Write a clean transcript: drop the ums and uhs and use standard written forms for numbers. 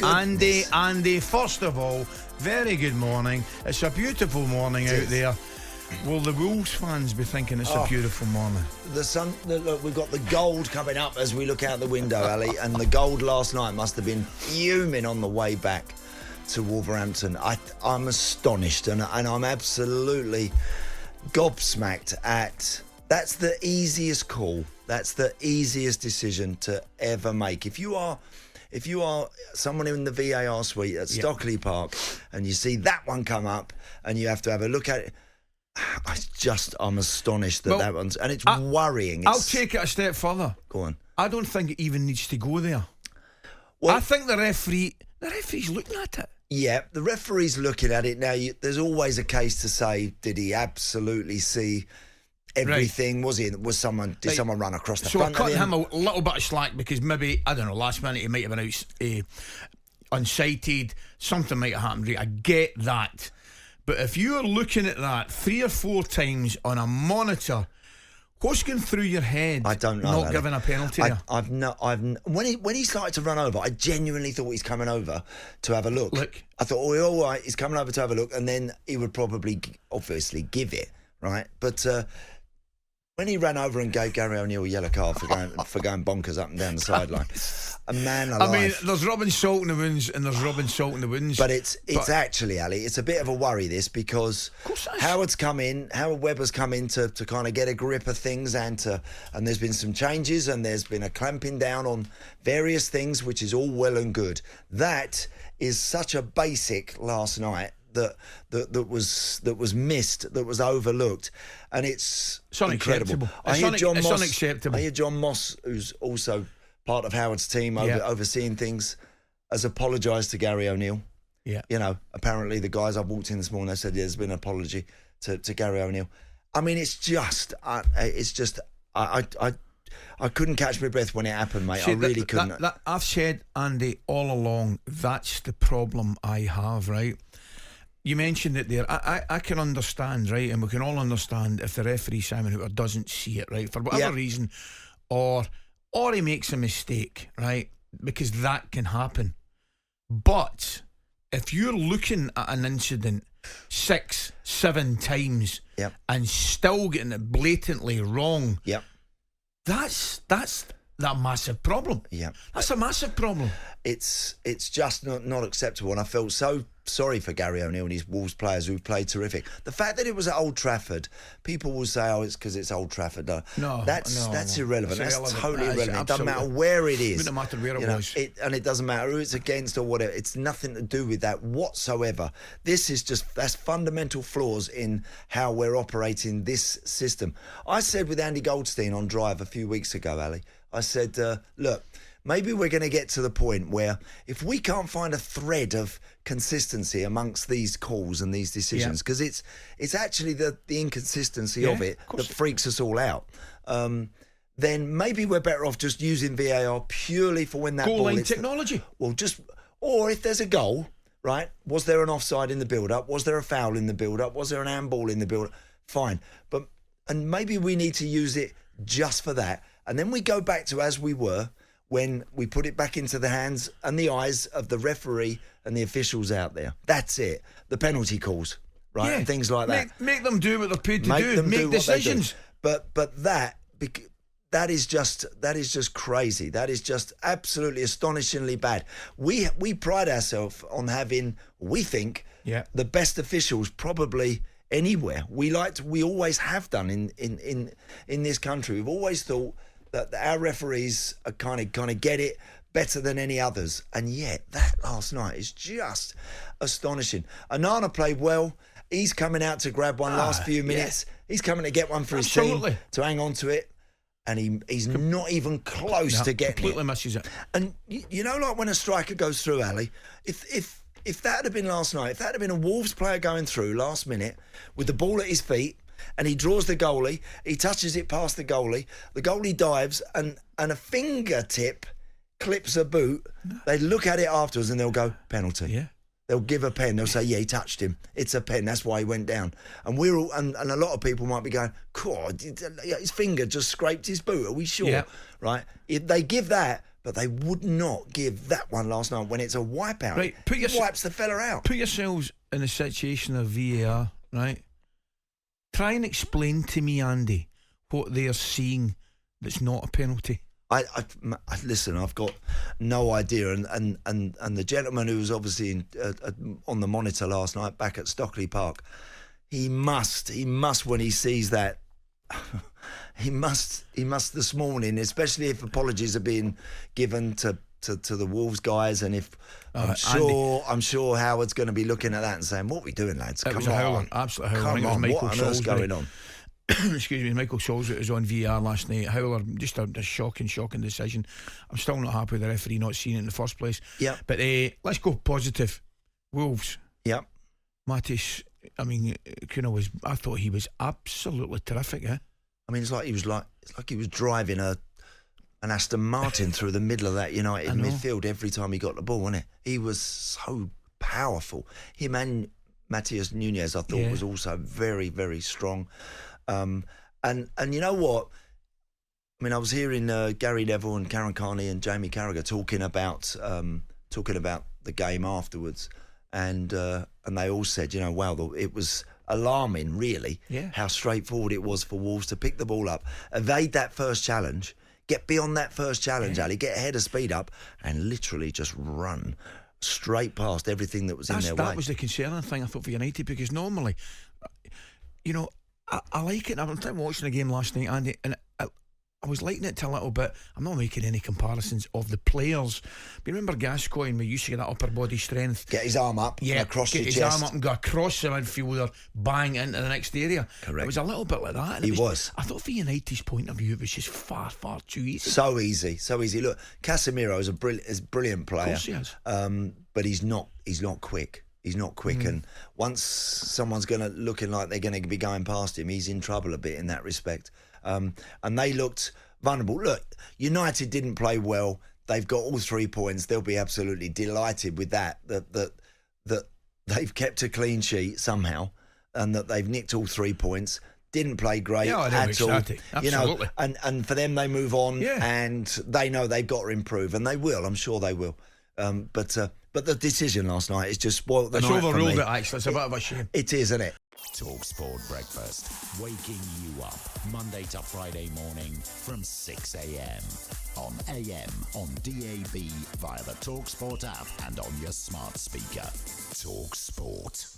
Andy, first of all, very good morning. It's a beautiful morning out there. Will the Wolves fans be thinking it's a beautiful morning? The sun, look, we've got the gold coming up as we look out the window, Ali, and the gold last night must have been fuming on the way back to Wolverhampton. I'm astonished, and I'm absolutely gobsmacked at... That's the easiest call. That's the easiest decision to ever make. If you are someone in the VAR suite at Stockley Park and you see that one come up and you have to have a look at it, I'm astonished that one's... And it's worrying. I'll take it a step further. Go on. I don't think it even needs to go there. Well, I think the referee's looking at it. Yeah, the referee's looking at it. Now, there's always a case to say, did he absolutely see everything? Right. Did someone run across the front of him? So I cut him a little bit of slack because maybe, I don't know, last minute he might have been out unsighted. Something might have happened. I get that. But if you're looking at that 3 or 4 times on a monitor, what's going through your head? I don't know. Not giving a penalty there. When he started to run over, I genuinely thought he's coming over to have a look. I thought, all right, he's coming over to have a look, and then he would probably obviously give it, right? But when he ran over and gave Gary O'Neill a yellow card for going bonkers up and down the sideline, a man alive. I mean, there's rubbing salt in the wounds and there's rubbing salt in the wounds. But it's actually, Ali, it's a bit of a worry, this, because Howard Webber's come in to kind of get a grip of things, and there's been some changes and there's been a clamping down on various things, which is all well and good. That is such a basic last night that was missed, that was overlooked, and it's incredible. Unacceptable. I hear John Moss, who's also part of Howard's team overseeing things, has apologised to Gary O'Neill. Yeah, you know, apparently the guys I've walked in this morning, they said there's been an apology to Gary O'Neill. I mean, I couldn't catch my breath when it happened, mate. I really couldn't. I've said, Andy, all along, that's the problem I have, right? You mentioned it there. I can understand, right? And we can all understand if the referee, Simon Hooper, doesn't see it, right? For whatever reason, or he makes a mistake, right? Because that can happen. But if you're looking at an incident 6, 7 times and still getting it blatantly wrong, that's a massive problem. Yeah, that's a massive problem. It's just not acceptable, and I felt so sorry for Gary O'Neill and his Wolves players who played terrific. The fact that it was at Old Trafford, people will say, "Oh, it's because it's Old Trafford." No, that's irrelevant. That's totally irrelevant. It doesn't matter where it is. It doesn't matter where it was. And it doesn't matter who it's against or whatever. It's nothing to do with that whatsoever. This is that's fundamental flaws in how we're operating this system. I said with Andy Goldstein on Drive a few weeks ago, Ali, I said, look, maybe we're going to get to the point where if we can't find a thread of consistency amongst these calls and these decisions, because it's actually the inconsistency of it that freaks us all out, then maybe we're better off just using VAR purely for when that goal ball line technology. Or if there's a goal, right? Was there an offside in the build-up? Was there a foul in the build-up? Was there an handball in the build-up? Fine. And maybe we need to use it just for that. And then we go back to as we were when we put it back into the hands and the eyes of the referee and the officials out there. That's it. The penalty calls, right? And things like that. Make them do what they're paid to do. Make decisions. But that is just crazy. That is just absolutely astonishingly bad. We pride ourselves on having, we think, the best officials probably anywhere. We always have done in this country. We've always thought that our referees are kind of get it better than any others, and yet that last night is just astonishing. Onana played well. He's coming out to grab one last few minutes. He's coming to get one for his team to hang on to it, and he's not even close to getting completely misses it. And you know, like when a striker goes through, Ali, if that had been last night, if that had been a Wolves player going through last minute with the ball at his feet, and he draws the goalie, he touches it past the goalie dives, and a fingertip clips a boot, they look at it afterwards and they'll go, penalty. Yeah. They'll give a pen. They'll say, yeah, he touched him. It's a pen. That's why he went down. And we're all, and a lot of people might be going, God, his finger just scraped his boot. Are we sure? Yeah. Right? They give that, But they would not give that one last night when it's a wipeout. Right, wipes the fella out. Put yourselves in the situation of VAR, right? Try and explain to me, Andy, what they are seeing that's not a penalty. I listen. I've got no idea, and the gentleman who was obviously on the monitor last night back at Stockley Park, he must when he sees that. He must this morning, especially if apologies are being given to the Wolves guys, and if I'm sure Howard's going to be looking at that and saying, "What are we doing, lads? Come on, absolutely howler. Come on, what on earth's going on?" Excuse me, Michael Salisbury was on VR last night. Howler, just a shocking decision. I'm still not happy with the referee not seeing it in the first place. Yeah, but let's go positive. Wolves. Yeah, Mattis. I mean, I thought he was absolutely terrific. I mean, it's like he was driving an Aston Martin through the middle of that United midfield every time he got the ball, wasn't it? He was so powerful. Him and Matheus Nunes, I thought, was also very, very strong. And you know what? I mean, I was hearing Gary Neville and Karen Carney and Jamie Carragher talking about the game afterwards, and they all said, wow, it was alarming, really, how straightforward it was for Wolves to pick the ball up, evade that first challenge, get beyond that first challenge, Ali, get ahead of speed up, and literally just run straight past everything that was in their way. That was the concerning thing, I thought, for United, because normally, I like it. I was watching the game last night, Andy, and I was liking it to a little bit. I'm not making any comparisons of the players. But remember Gascoigne, we used to get that upper body strength. Get his arm up, across your chest. Get his arm up and go across the midfielder, bang into the next area. Correct. It was a little bit like that. And I thought from United's point of view, it was just far, far too easy. So easy. Look, Casemiro is a brilliant player. Of course he is. But he's not quick. He's not quick, and once someone's looking like they're going to be going past him, he's in trouble a bit in that respect. And they looked vulnerable. Look, United didn't play well. They've got all 3 points. They'll be absolutely delighted with that they've kept a clean sheet somehow, and that they've nicked all 3 points. Didn't play great at all. Absolutely. And for them, they move on, and they know they've got to improve, and they will. I'm sure they will. But the decision last night is just spoilt the night for me. It's overruled it, actually. It's a bit of a shame. It is, isn't it? talkSPORT Breakfast, waking you up Monday to Friday morning from 6 a.m. on AM, on DAB, via the talkSPORT app and on your smart speaker. talkSPORT.